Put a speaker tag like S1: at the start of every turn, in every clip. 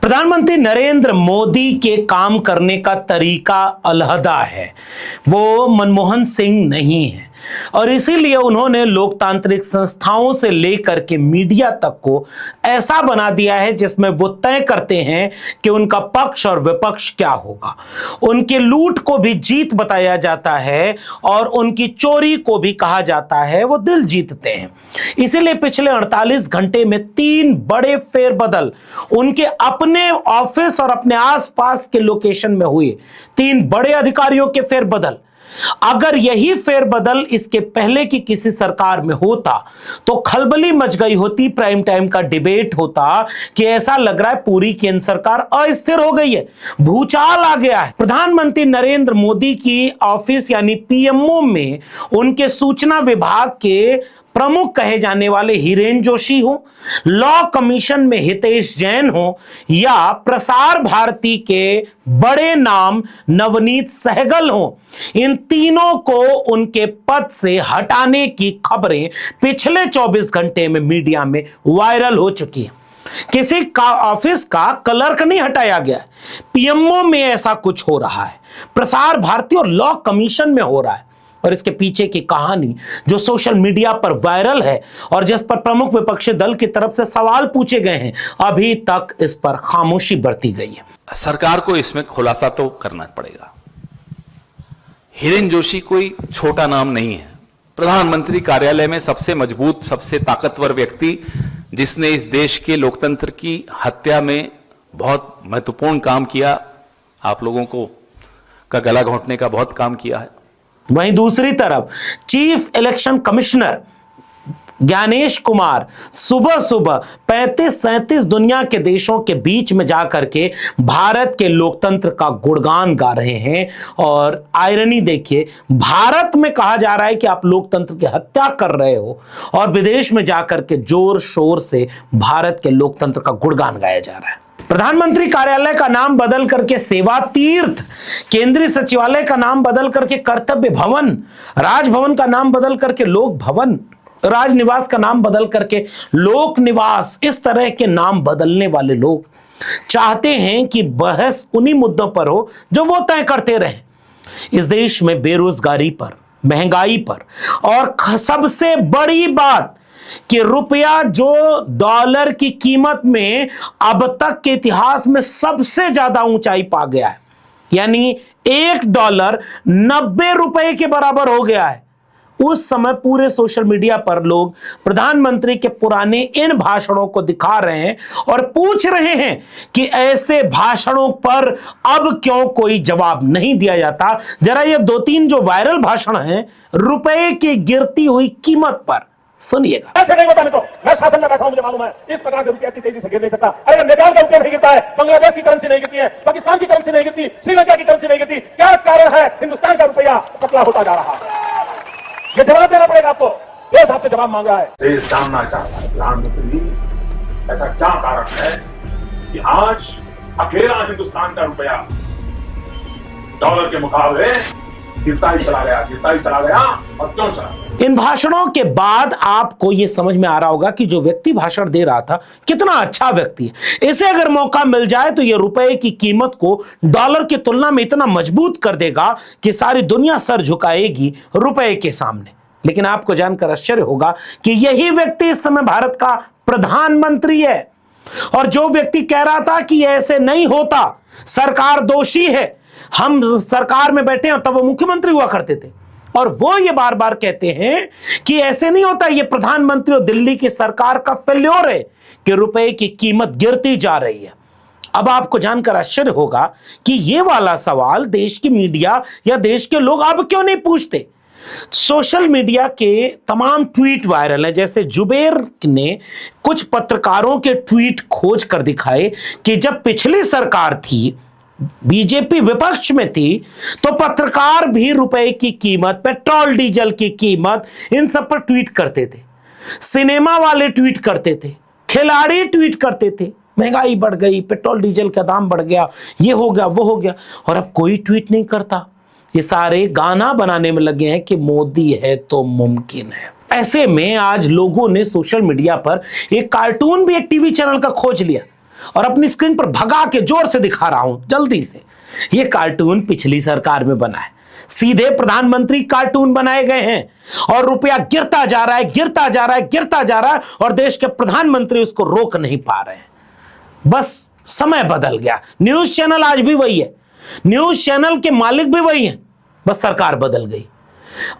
S1: प्रधानमंत्री नरेंद्र मोदी के काम करने का तरीका अलहदा है। वो मनमोहन सिंह नहीं है और इसीलिए उन्होंने लोकतांत्रिक संस्थाओं से लेकर के मीडिया तक को ऐसा बना दिया है जिसमें वो तय करते हैं कि उनका पक्ष और विपक्ष क्या होगा। उनके लूट को भी जीत बताया जाता है और उनकी चोरी को भी कहा जाता है वो दिल जीतते हैं। इसीलिए पिछले 48 घंटे में 3 बड़े फेरबदल उनके अपने ऑफिस और अपने आसपास के लोकेशन में हुए। 3 बड़े अधिकारियों के फेरबदल। अगर यही फेरबदल इसके पहले की किसी सरकार में होता तो खलबली मच गई होती, प्राइम टाइम का डिबेट होता कि ऐसा लग रहा है पूरी केंद्र सरकार अस्थिर हो गई है, भूचाल आ गया है। प्रधानमंत्री नरेंद्र मोदी की ऑफिस यानी पीएमओ में उनके सूचना विभाग के प्रमुख कहे जाने वाले हिरेन जोशी हो, लॉ कमीशन में हितेश जैन हो या प्रसार भारती के बड़े नाम नवनीत सहगल हो, इन तीनों को उनके पद से हटाने की खबरें पिछले 24 घंटे में मीडिया में वायरल हो चुकी है। किसी का ऑफिस का क्लर्क नहीं हटाया गया, पीएमओ में ऐसा कुछ हो रहा है, प्रसार भारती और लॉ कमीशन में हो रहा है। और इसके पीछे की कहानी जो सोशल मीडिया पर वायरल है और जिस पर प्रमुख विपक्षी दल की तरफ से सवाल पूछे गए हैं, अभी तक इस पर खामोशी बरती गई है।
S2: सरकार को इसमें खुलासा तो करना पड़ेगा। हिरेन जोशी कोई छोटा नाम नहीं है। प्रधानमंत्री कार्यालय में सबसे मजबूत, सबसे ताकतवर व्यक्ति जिसने इस देश के लोकतंत्र की हत्या में बहुत महत्वपूर्ण काम किया, आप लोगों को का गला घोंटने का बहुत काम किया है।
S1: वहीं दूसरी तरफ chief election commissioner Gyanesh Kumar सुबह सुबह 35-37 दुनिया के देशों के बीच में जाकर के भारत के लोकतंत्र का गुणगान गा रहे हैं। और आयरनी देखिए, भारत में कहा जा रहा है कि आप लोकतंत्र की हत्या कर रहे हो और विदेश में जाकर के जोर शोर से भारत के लोकतंत्र का गुणगान गाया जा रहा है। प्रधानमंत्री कार्यालय का नाम बदल करके सेवा तीर्थ, केंद्रीय सचिवालय का नाम बदल करके कर्तव्य भवन, राजभवन का नाम बदल करके लोक भवन, राजनिवास का नाम बदल करके लोक निवास, इस तरह के नाम बदलने वाले लोग चाहते हैं कि बहस उन्हीं मुद्दों पर हो जो वो तय करते रहे। इस देश में बेरोजगारी पर, महंगाई पर और सबसे बड़ी बात कि रुपया जो डॉलर की कीमत में अब तक के इतिहास में सबसे ज्यादा ऊंचाई पा गया है, यानी $1 90 रुपए के बराबर हो गया है। उस समय पूरे सोशल मीडिया पर लोग प्रधानमंत्री के पुराने इन भाषणों को दिखा रहे हैं और पूछ रहे हैं कि ऐसे भाषणों पर अब क्यों कोई जवाब नहीं दिया जाता। जरा ये 2-3 जो वायरल भाषण हैं रुपए की गिरती हुई कीमत पर सुनिएगा।
S3: ऐसे नहीं होता, मैं शासन में बैठा हूं, मुझे मालूम है इस प्रकार से रुपया इतनी तेजी से गिर नहीं सकता। अरे नेपाल का रुपया नहीं गिरता है, बांग्लादेश की करेंसी नहीं गिरती है, पाकिस्तान की करेंसी नहीं गिरती, श्रीलंका की करेंसी नहीं गिरती। क्या कारण है हिंदुस्तान का रुपया पतला होता जा रहा है? ये जवाब देना पड़ेगा आपको। देश आपसे जवाब मांग रहा है, देश जानना चाहता है प्रधानमंत्री ऐसा क्या कारण है कि आज अकेला हिंदुस्तान का रुपया डॉलर के मुकाबले गिरता ही चला गया और क्यों चला गया?
S1: इन भाषणों के बाद आपको यह समझ में आ रहा होगा कि जो व्यक्ति भाषण दे रहा था कितना अच्छा व्यक्ति है। इसे अगर मौका मिल जाए तो यह रुपए की कीमत को डॉलर की तुलना में इतना मजबूत कर देगा कि सारी दुनिया सर झुकाएगी रुपए के सामने। लेकिन आपको जानकर आश्चर्य होगा कि यही व्यक्ति इस समय भारत का प्रधानमंत्री है। और जो व्यक्ति कह रहा था कि ऐसे नहीं होता, सरकार दोषी है, हम सरकार में बैठे हैं, तब वो मुख्यमंत्री हुआ करते थे, और वो ये बार बार कहते हैं कि ऐसे नहीं होता, ये प्रधानमंत्री और दिल्ली की सरकार का फेल्योर है कि रुपए की कीमत गिरती जा रही है। अब आपको जानकर आश्चर्य होगा कि ये वाला सवाल देश की मीडिया या देश के लोग अब क्यों नहीं पूछते। सोशल मीडिया के तमाम ट्वीट वायरल है। जैसे जुबेर ने कुछ पत्रकारों के ट्वीट खोज कर दिखाए कि जब पिछली सरकार थी, बीजेपी विपक्ष में थी, तो पत्रकार भी रुपए की कीमत, पेट्रोल डीजल की कीमत, इन सब पर ट्वीट करते थे। सिनेमा वाले ट्वीट करते थे, खिलाड़ी ट्वीट करते थे, महंगाई बढ़ गई, पेट्रोल डीजल का दाम बढ़ गया, ये हो गया, वो हो गया, और अब कोई ट्वीट नहीं करता। ये सारे गाना बनाने में लगे हैं कि मोदी है तो मुमकिन है। ऐसे में आज लोगों ने सोशल मीडिया पर एक कार्टून भी एक टीवी चैनल का खोज लिया और अपनी स्क्रीन पर भगा के जोर से दिखा रहा हूं जल्दी से। यह कार्टून पिछली सरकार में बना है, सीधे प्रधानमंत्री कार्टून बनाए गए हैं और रुपया गिरता जा रहा है, गिरता जा रहा है, गिरता जा रहा है और देश के प्रधानमंत्री उसको रोक नहीं पा रहे हैं। बस समय बदल गया। न्यूज चैनल आज भी वही है, न्यूज चैनल के मालिक भी वही हैं, बस सरकार बदल गई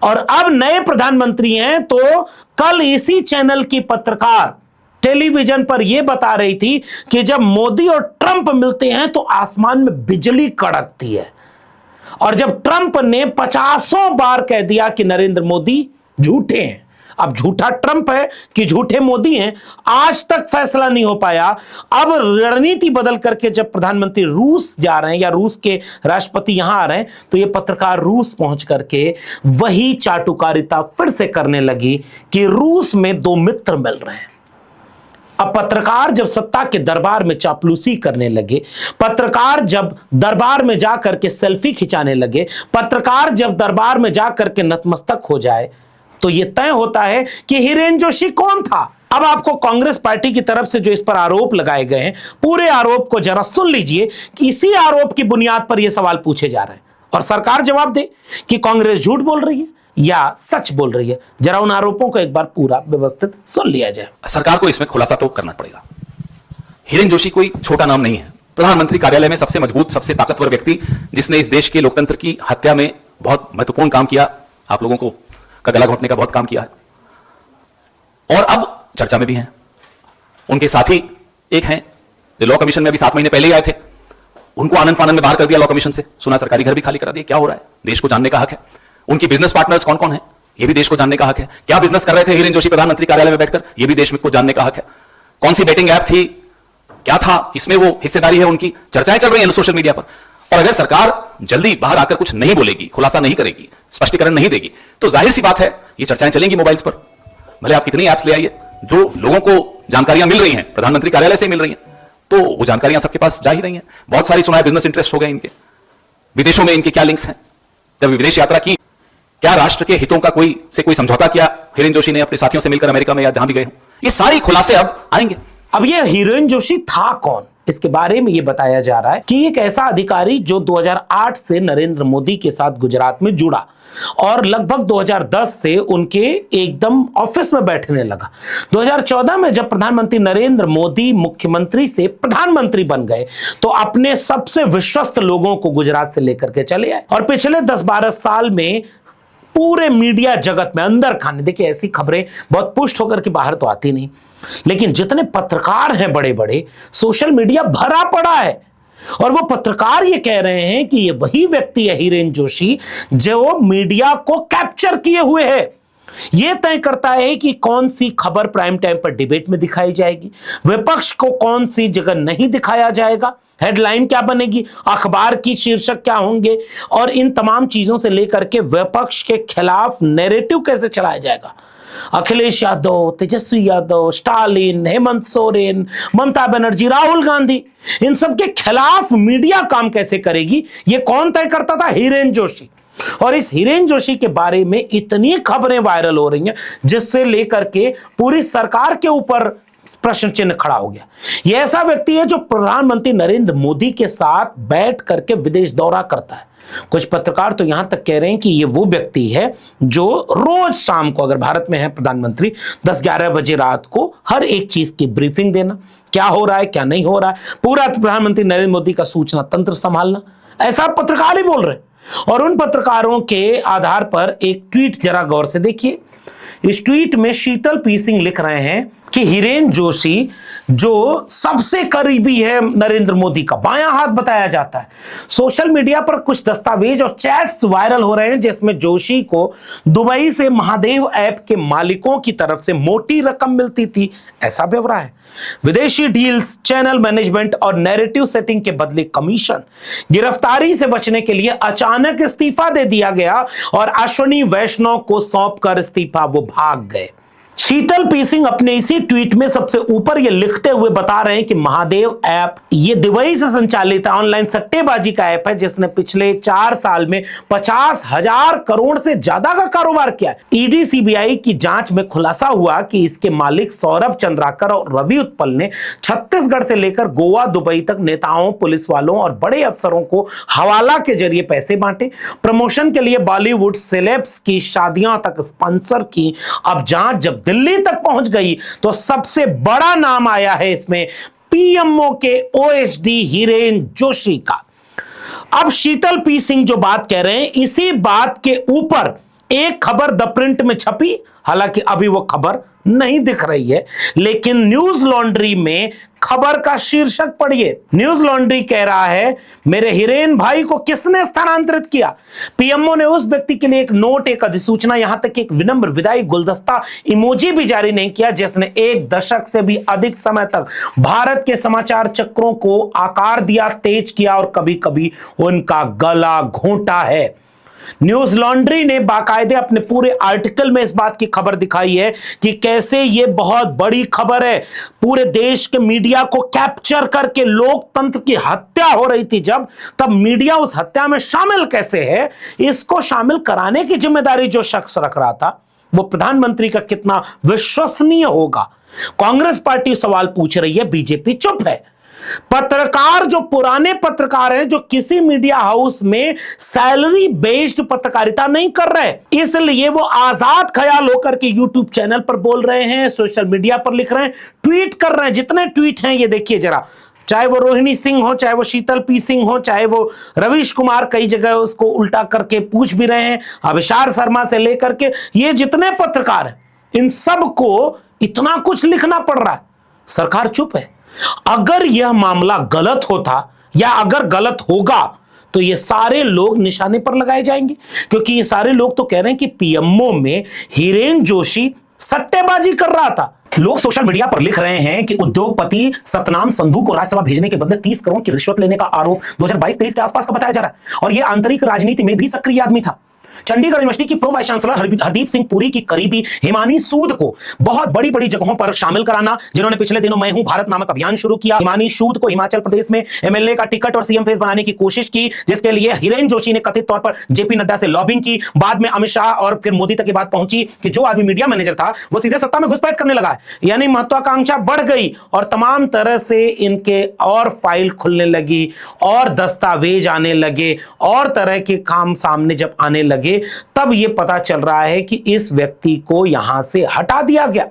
S1: और अब नए प्रधानमंत्री हैं। तो कल इसी चैनल की पत्रकार टेलीविजन पर यह बता रही थी कि जब मोदी और ट्रंप मिलते हैं तो आसमान में बिजली कड़कती है, और जब ट्रंप ने 50 बार कह दिया कि नरेंद्र मोदी झूठे हैं, अब झूठा ट्रंप है कि झूठे मोदी हैं, आज तक फैसला नहीं हो पाया। अब रणनीति बदल करके जब प्रधानमंत्री रूस जा रहे हैं या रूस के राष्ट्रपति यहां आ रहे हैं, तो ये पत्रकार रूस पहुंच करके वही चाटुकारिता फिर से करने लगी कि रूस में दो मित्र मिल रहे हैं। अब पत्रकार जब सत्ता के दरबार में चापलूसी करने लगे, पत्रकार जब दरबार में जाकर के सेल्फी खिंचाने लगे, पत्रकार जब दरबार में जाकर के नतमस्तक हो जाए, तो यह तय होता है कि हिरेन जोशी कौन था। अब आपको कांग्रेस पार्टी की तरफ से जो इस पर आरोप लगाए गए हैं, पूरे आरोप को जरा सुन लीजिए कि इसी आरोप की बुनियाद पर यह सवाल पूछे जा रहे हैं और सरकार जवाब दे कि कांग्रेस झूठ बोल रही है या सच बोल रही है। जरा उन आरोपों को एक बार पूरा व्यवस्थित सुन लिया जाए।
S2: सरकार को इसमें खुलासा तो करना पड़ेगा। हिरेन जोशी कोई छोटा नाम नहीं है। प्रधानमंत्री कार्यालय में सबसे मजबूत, सबसे ताकतवर व्यक्ति, जिसने इस देश के लोकतंत्र की हत्या में बहुत महत्वपूर्ण काम किया, आप लोगों को का गला घोटने का बहुत काम किया है और अब चर्चा में भी हैं। उनके साथी एक हैं जो लॉ कमीशन में अभी 7 महीने पहले ही आए थे, उनको आनंद फानंद में बाहर कर दिया लॉ कमीशन से। सुना सरकारी घर भी खाली करा दिए। क्या हो रहा है, देश को जानने का हक है। उनकी बिजनेस पार्टनर्स कौन कौन है, यह भी देश को जानने का हक है। क्या बिजनेस कर रहे थे हिरेन जोशी प्रधानमंत्री कार्यालय में बैठकर, यह भी देश को जानने का हक है। कौन सी बेटिंग ऐप थी, क्या था, किसमें वो हिस्सेदारी है, उनकी चर्चाएं चल रही हैं सोशल मीडिया पर। और अगर सरकार जल्दी बाहर आकर कुछ नहीं बोलेगी, खुलासा नहीं करेगी, स्पष्टीकरण नहीं देगी, तो जाहिर सी बात है ये चर्चाएं चलेंगी मोबाइल्स पर। भले आप कितनी ऐप्स ले आइए, जो लोगों को जानकारियां मिल रही हैं प्रधानमंत्री कार्यालय से मिल रही हैं, तो वो जानकारियां सबके पास जा ही रही हैं। बहुत सारी सुना है बिजनेस इंटरेस्ट हो गए इनके, विदेशों में इनके क्या लिंक्स हैं, जब विदेश यात्रा की, क्या राष्ट्र के हितों का कोई समझौता किया हिरेन जोशी ने अपने साथियों से मिलकर अमेरिका में या जहां भी गए हो। ये सारी खुलासे अब आएंगे।
S1: अब ये हिरेन जोशी था कौन, इसके बारे में यह बताया जा रहा है कि एक ऐसा अधिकारी जो 2008 से नरेंद्र मोदी के साथ गुजरात में जुड़ा और लगभग 2010 से उनके एकदम ऑफिस में बैठने लगा। 2014 में जब प्रधानमंत्री नरेंद्र मोदी मुख्यमंत्री से प्रधानमंत्री बन गए, तो अपने सबसे विश्वस्त लोगों को गुजरात से लेकर के चले आए और पिछले 10-12 साल में पूरे मीडिया जगत में अंदर खाने, देखिए ऐसी खबरें बहुत पुष्ट होकर के बाहर तो आती नहीं, लेकिन जितने पत्रकार हैं बड़े बड़े, सोशल मीडिया भरा पड़ा है और वो पत्रकार ये कह रहे हैं कि ये वही व्यक्ति है हिरेन जोशी जो मीडिया को कैप्चर किए हुए है। ये तय करता है कि कौन सी खबर प्राइम टाइम पर डिबेट में दिखाई जाएगी, विपक्ष को कौन सी जगह नहीं दिखाया जाएगा, हेडलाइन क्या बनेगी, अखबार की शीर्षक क्या होंगे, और इन तमाम चीजों से लेकर के विपक्ष के खिलाफ नैरेटिव कैसे चलाया जाएगा। अखिलेश यादव, तेजस्वी यादव, स्टालिन, हेमंत सोरेन, ममता बनर्जी, राहुल गांधी, इन सब के खिलाफ मीडिया काम कैसे करेगी, ये कौन तय करता था? हिरेन जोशी। और इस हिरेन जोशी के बारे में इतनी खबरें वायरल हो रही हैं जिससे लेकर के पूरी सरकार के ऊपर प्रश्न चिन्ह खड़ा हो गया। यह ऐसा व्यक्ति है जो प्रधानमंत्री नरेंद्र मोदी के साथ बैठ करके विदेश दौरा करता है। कुछ पत्रकार तो यहां तक कह रहे हैं कि यह वो व्यक्ति है जो रोज शाम को, अगर भारत में है प्रधानमंत्री, 10-11 बजे रात को हर एक चीज की ब्रीफिंग देना, क्या हो रहा है क्या नहीं हो रहा है, पूरा प्रधानमंत्री नरेंद्र मोदी का सूचना तंत्र संभालना, ऐसा पत्रकार ही बोल रहे हैं। और उन पत्रकारों के आधार पर एक ट्वीट जरा गौर से देखिए। इस ट्वीट में शीतल पी सिंह लिख रहे हैं कि हिरेन जोशी जो सबसे करीबी है नरेंद्र मोदी का, बायां हाथ बताया जाता है। सोशल मीडिया पर कुछ दस्तावेज और चैट्स वायरल हो रहे हैं जिसमें जोशी को दुबई से महादेव ऐप के मालिकों की तरफ से मोटी रकम मिलती थी, ऐसा ब्यौरा है। विदेशी डील्स, चैनल मैनेजमेंट और नैरेटिव सेटिंग के बदले कमीशन, गिरफ्तारी से बचने के लिए अचानक इस्तीफा दे दिया गया और अश्विनी वैष्णव को सौंपकर इस्तीफा वो भाग गए। शीतल पी सिंह अपने इसी ट्वीट में सबसे ऊपर ये लिखते हुए बता रहे हैं कि महादेव ऐप ये दुबई से संचालित ऑनलाइन सट्टेबाजी का ऐप है जिसने पिछले 4 साल में 50,000 करोड़ से ज्यादा का कारोबार किया। ईडी सीबीआई की जांच में खुलासा हुआ कि इसके मालिक सौरभ चंद्राकर और रवि उत्पल ने छत्तीसगढ़ से लेकर गोवा दुबई तक नेताओं, पुलिस वालों और बड़े अफसरों को हवाला के जरिए पैसे बांटे, प्रमोशन के लिए बॉलीवुड सेलेब्स की शादियां तक स्पॉन्सर की। अब जांच जब दिल्ली तक पहुंच गई तो सबसे बड़ा नाम आया है इसमें पीएमओ के ओएसडी हिरेन जोशी का। अब शीतल पी सिंह जो बात कह रहे हैं, इसी बात के ऊपर एक खबर द प्रिंट में छपी, हालांकि अभी वो खबर नहीं दिख रही है, लेकिन न्यूज लॉन्ड्री में खबर का शीर्षक पढ़िए। न्यूज लॉन्ड्री कह रहा है, मेरे हिरेन भाई को किसने स्थानांतरित किया? पीएमओ ने उस व्यक्ति के लिए एक नोट, एक अधिसूचना, यहां तक एक विनम्र विदाई गुलदस्ता इमोजी भी जारी नहीं किया, जिसने 1 दशक से भी अधिक समय तक भारत के समाचार चक्रों को आकार दिया, तेज किया और कभी कभी उनका गला घोंटा है। न्यूज लॉन्ड्री ने बाकायदे अपने पूरे आर्टिकल में इस बात की खबर दिखाई है कि कैसे यह बहुत बड़ी खबर है। पूरे देश के मीडिया को कैप्चर करके लोकतंत्र की हत्या हो रही थी जब, तब मीडिया उस हत्या में शामिल कैसे है, इसको शामिल कराने की जिम्मेदारी जो शख्स रख रहा था वो प्रधानमंत्री का कितना विश्वसनीय होगा। कांग्रेस पार्टी सवाल पूछ रही है, बीजेपी चुप है। पत्रकार जो पुराने पत्रकार हैं, जो किसी मीडिया हाउस में सैलरी बेस्ड पत्रकारिता नहीं कर रहे, इसलिए वो आजाद ख्याल होकर के यूट्यूब चैनल पर बोल रहे हैं, सोशल मीडिया पर लिख रहे हैं, ट्वीट कर रहे हैं। जितने ट्वीट हैं ये देखिए जरा, चाहे वो रोहिणी सिंह हो, चाहे वो शीतल पी सिंह हो, चाहे वो रवीश कुमार कई जगह उसको उल्टा करके पूछ भी रहे हैं, अभिषार शर्मा से लेकर के ये जितने पत्रकार हैं, इन सबको इतना कुछ लिखना पड़ रहा है, सरकार चुप है। अगर यह मामला गलत होता या अगर गलत होगा तो ये सारे लोग निशाने पर लगाए जाएंगे, क्योंकि ये सारे लोग तो कह रहे हैं कि पीएमओ में हिरेन जोशी सट्टेबाजी कर रहा था। लोग सोशल मीडिया पर लिख रहे हैं कि उद्योगपति सतनाम संधू को राज्यसभा भेजने के बदले 30 करोड़ की रिश्वत लेने का आरोप 2022-23 के आसपास का बताया जा रहा है और यह आंतरिक राजनीति में भी सक्रिय आदमी था। चंडीगढ़ यूनिवर्सिटी की pro vice chancellor Hardeep Singh Puri की करीबी हिमानी सूद को बहुत बड़ी बड़ी जगहों पर शामिल कराना, जिन्होंने पिछले दिनों मैं हूं भारत नामक अभियान शुरू किया, हिमानी सूद को हिमाचल प्रदेश में एमएलए का टिकट और सीएम फेस बनाने की कोशिश की, जिसके लिए हिरेन जोशी ने कथित तौर पर जेपी नड्डा से लॉबिंग की। बाद में अमित शाह और फिर मोदी तक की बात पहुंची कि जो आदमी मीडिया मैनेजर था वो सीधे सत्ता में घुसपैठ करने लगा, यानी महत्वाकांक्षा बढ़ गई और तमाम तरह से इनके और फाइल खुलने लगी और दस्तावेज आने लगे और तरह के काम सामने जब आने लगे, तब यह पता चल रहा है कि इस व्यक्ति को यहां से हटा दिया गया।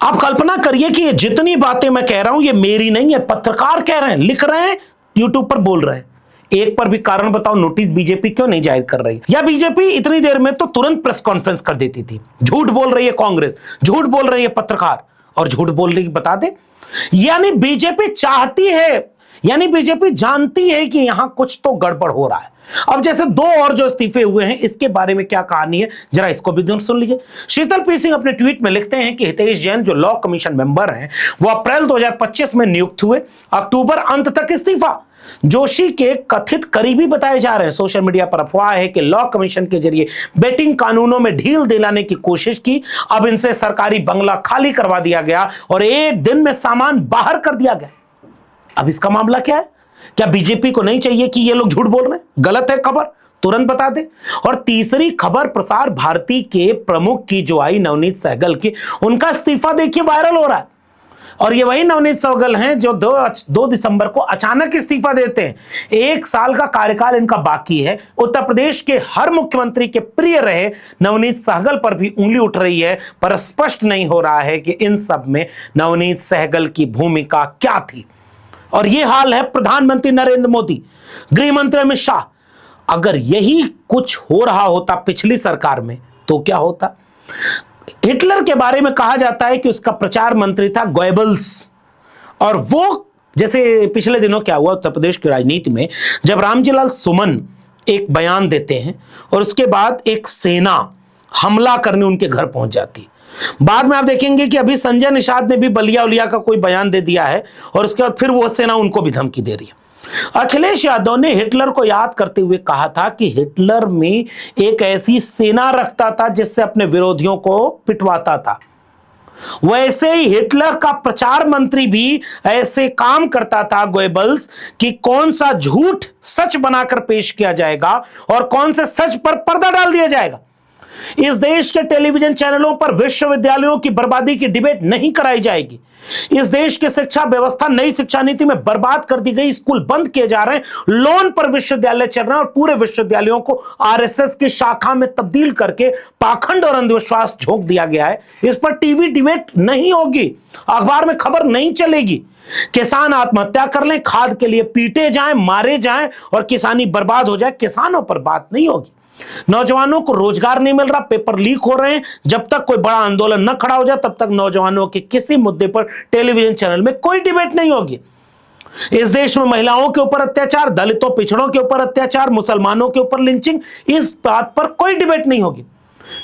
S1: आप कल्पना करिए कि ये जितनी बातें मैं कह रहा हूं ये मेरी नहीं है, पत्रकार कह रहे हैं, लिख रहे हैं, यूट्यूब पर बोल रहे हैं। एक पर भी कारण बताओ, नोटिस बीजेपी क्यों नहीं जाहिर कर रही? या बीजेपी इतनी देर में तो तुरंत प्रेस कॉन्फ्रेंस कर देती थी। झूठ बोल रही है कांग्रेस, झूठ बोल रही है पत्रकार और झूठ बोल रही बता दे। यानी बीजेपी चाहती है, यानी बीजेपी जानती है कि यहां कुछ तो गड़बड़ हो रहा है। अब जैसे 2 और जो इस्तीफे हुए हैं, इसके बारे में क्या कहानी है जरा इसको भी सुन लीजिए। शीतल पी सिंह अपने ट्वीट में लिखते हैं कि हितेश जैन जो लॉ कमीशन मेंबर हैं वो अप्रैल 2025 में नियुक्त हुए, अक्टूबर अंत तक इस्तीफा। जोशी के कथित करीबी बताए जा रहे हैं। सोशल मीडिया पर अफवाह है कि लॉ कमीशन के जरिए बेटिंग कानूनों में ढील दिलाने की कोशिश की। अब इनसे सरकारी बंगला खाली करवा दिया गया और एक दिन में सामान बाहर कर दिया गया। अब इसका मामला क्या है? क्या बीजेपी को नहीं चाहिए कि ये लोग झूठ बोल रहे हैं, गलत है खबर, तुरंत बता दे? और तीसरी खबर प्रसार भारती के प्रमुख की जो आई, नवनीत सहगल की, उनका इस्तीफा देखिए वायरल हो रहा है। और ये वही नवनीत सहगल हैं जो 2 दिसंबर को अचानक इस्तीफा देते हैं। 1 साल का कार्यकाल इनका बाकी है। उत्तर प्रदेश के हर मुख्यमंत्री के प्रिय रहे नवनीत सहगल पर भी उंगली उठ रही है, पर स्पष्ट नहीं हो रहा है कि इन सब में नवनीत सहगल की भूमिका क्या थी। और यह हाल है प्रधानमंत्री नरेंद्र मोदी, गृह मंत्री अमित शाह। अगर यही कुछ हो रहा होता पिछली सरकार में तो क्या होता? हिटलर के बारे में कहा जाता है कि उसका प्रचार मंत्री था गोएबल्स, और वो जैसे पिछले दिनों क्या हुआ उत्तर प्रदेश की राजनीति में, जब रामजीलाल सुमन एक बयान देते हैं और उसके बाद एक सेना हमला करने उनके घर पहुंच जाती। बाद में आप देखेंगे कि अभी संजय निषाद ने भी बलिया उलिया का कोई बयान दे दिया है और उसके बाद फिर वो सेना उनको भी धमकी दे रही है। अखिलेश यादव ने हिटलर को याद करते हुए कहा था कि हिटलर में एक ऐसी सेना रखता था जिससे अपने विरोधियों को पिटवाता था। वैसे ही हिटलर का प्रचार मंत्री भी ऐसे काम करता था गोएबल्स कि कौन सा झूठ सच बनाकर पेश किया जाएगा और कौन से सच पर पर्दा डाल दिया जाएगा। इस देश के टेलीविजन चैनलों पर विश्वविद्यालयों की बर्बादी की डिबेट नहीं कराई जाएगी। इस देश की शिक्षा व्यवस्था नई शिक्षा नीति में बर्बाद कर दी गई, स्कूल बंद किए जा रहे हैं, लोन पर विश्वविद्यालय चल रहे हैं और पूरे विश्वविद्यालयों को आरएसएस की शाखा में तब्दील करके पाखंड और अंधविश्वास झोंक दिया गया है। इस पर टीवी डिबेट नहीं होगी, अखबार में खबर नहीं चलेगी। किसान आत्महत्या कर लें, खाद के लिए पीटे जाएं, मारे जाएं और किसानी बर्बाद हो जाए, किसानों पर बात नहीं होगी। नौजवानों को रोजगार नहीं मिल रहा, पेपर लीक हो रहे हैं, जब तक कोई बड़ा आंदोलन न खड़ा हो जाए तब तक नौजवानों के किसी मुद्दे पर टेलीविजन चैनल में कोई डिबेट नहीं होगी। इस देश में महिलाओं के ऊपर अत्याचार, दलितों पिछड़ों के ऊपर अत्याचार, मुसलमानों के ऊपर लिंचिंग, इस बात पर कोई डिबेट नहीं होगी।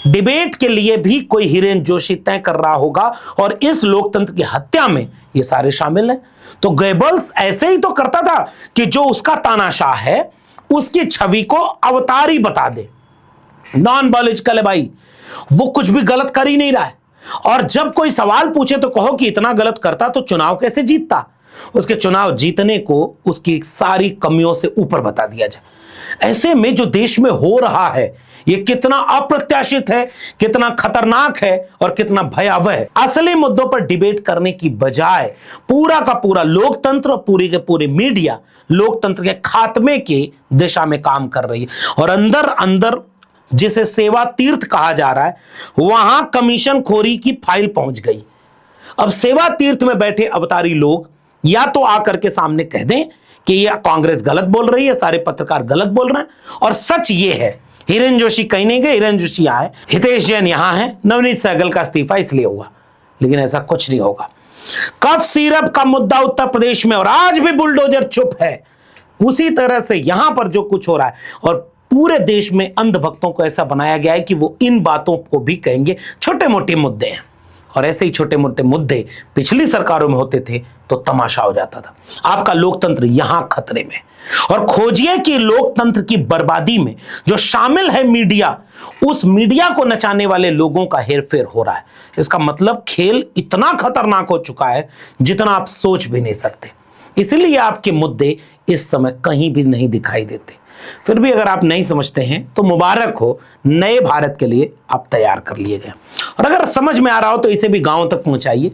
S1: डिबेट के लिए भी कोई हिरेन जोशी तय कर रहा होगा और इस लोकतंत्र की हत्या में ये सारे शामिल हैं। तो गोएबल्स ऐसे ही तो करता था कि जो उसका तानाशाह है उसकी छवि को अवतारी बता दे, नॉन बायोलॉजिकल है भाई, वो कुछ भी गलत कर ही नहीं रहा है। और जब कोई सवाल पूछे तो कहो कि इतना गलत करता तो चुनाव कैसे जीतता, उसके चुनाव जीतने को उसकी सारी कमियों से ऊपर बता दिया जाए। ऐसे में जो देश में हो रहा है ये कितना अप्रत्याशित है, कितना खतरनाक है और कितना भयावह है। असली मुद्दों पर डिबेट करने की बजाय पूरा का पूरा लोकतंत्र और पूरी के पूरी मीडिया लोकतंत्र के खात्मे की दिशा में काम कर रही है। और अंदर अंदर जिसे सेवा तीर्थ कहा जा रहा है वहां कमीशन खोरी की फाइल पहुंच गई। अब सेवा तीर्थ में बैठे अवतारी लोग या तो आकर के सामने कह दें कि यह कांग्रेस गलत बोल रही है, सारे पत्रकार गलत बोल रहे हैं, और सच ये है हिरेन जोशी कहीं नहीं गए, हिरेन जोशी आए, हितेश जैन यहां है, नवनीत सहगल का इस्तीफा इसलिए हुआ, लेकिन ऐसा कुछ नहीं होगा। कफ सिरप का मुद्दा उत्तर प्रदेश में और आज भी बुलडोजर चुप है, उसी तरह से यहां पर जो कुछ हो रहा है और पूरे देश में अंधभक्तों को ऐसा बनाया गया है कि वो इन बातों को भी कहेंगे छोटे मोटे मुद्दे हैं। और ऐसे ही छोटे मोटे मुद्दे पिछली सरकारों में होते थे तो तमाशा हो जाता था। आपका लोकतंत्र यहां खतरे में। और खोजिए कि लोकतंत्र की बर्बादी में जो शामिल है मीडिया, उस मीडिया को नचाने वाले लोगों का हेरफेर हो रहा है। इसका मतलब खेल इतना खतरनाक हो चुका है जितना आप सोच भी नहीं सकते। इसलिए आपके मुद्दे इस समय कहीं भी नहीं दिखाई देते। फिर भी अगर आप नहीं समझते हैं तो मुबारक हो, नए भारत के लिए आप तैयार कर लिए गए। और अगर समझ में आ रहा हो तो इसे भी गांव तक पहुंचाइए।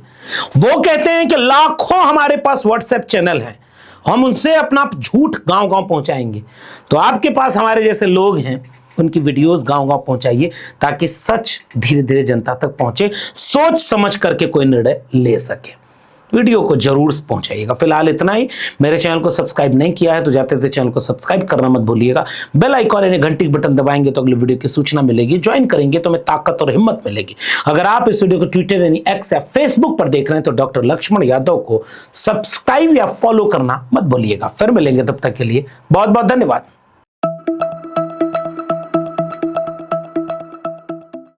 S1: वो कहते हैं कि लाखों हमारे पास व्हाट्सएप चैनल हैं, हम उनसे अपना झूठ गांव गांव पहुंचाएंगे। तो आपके पास हमारे जैसे लोग हैं, उनकी वीडियोस गांव गांव पहुंचाइए ताकि सच धीरे धीरे जनता तक पहुंचे, सोच समझ करके कोई निर्णय ले सके। वीडियो को जरूर पहुंचाइएगा। फिलहाल इतना ही। मेरे चैनल को सब्सक्राइब नहीं किया है तो जाते थे चैनल को सब्सक्राइब करना मत भूलिएगा। बेल आइकॉन यानी घंटी के बटन दबाएंगे तो अगले वीडियो की सूचना मिलेगी। ज्वाइन करेंगे तो हमें ताकत और हिम्मत मिलेगी। अगर आप इस वीडियो को ट्विटर यानी एक्स या फेसबुक पर देख रहे हैं तो डॉक्टर लक्ष्मण यादव को सब्सक्राइब या फॉलो करना मत भूलिएगा। फिर मिलेंगे, तब तक के लिए बहुत बहुत धन्यवाद।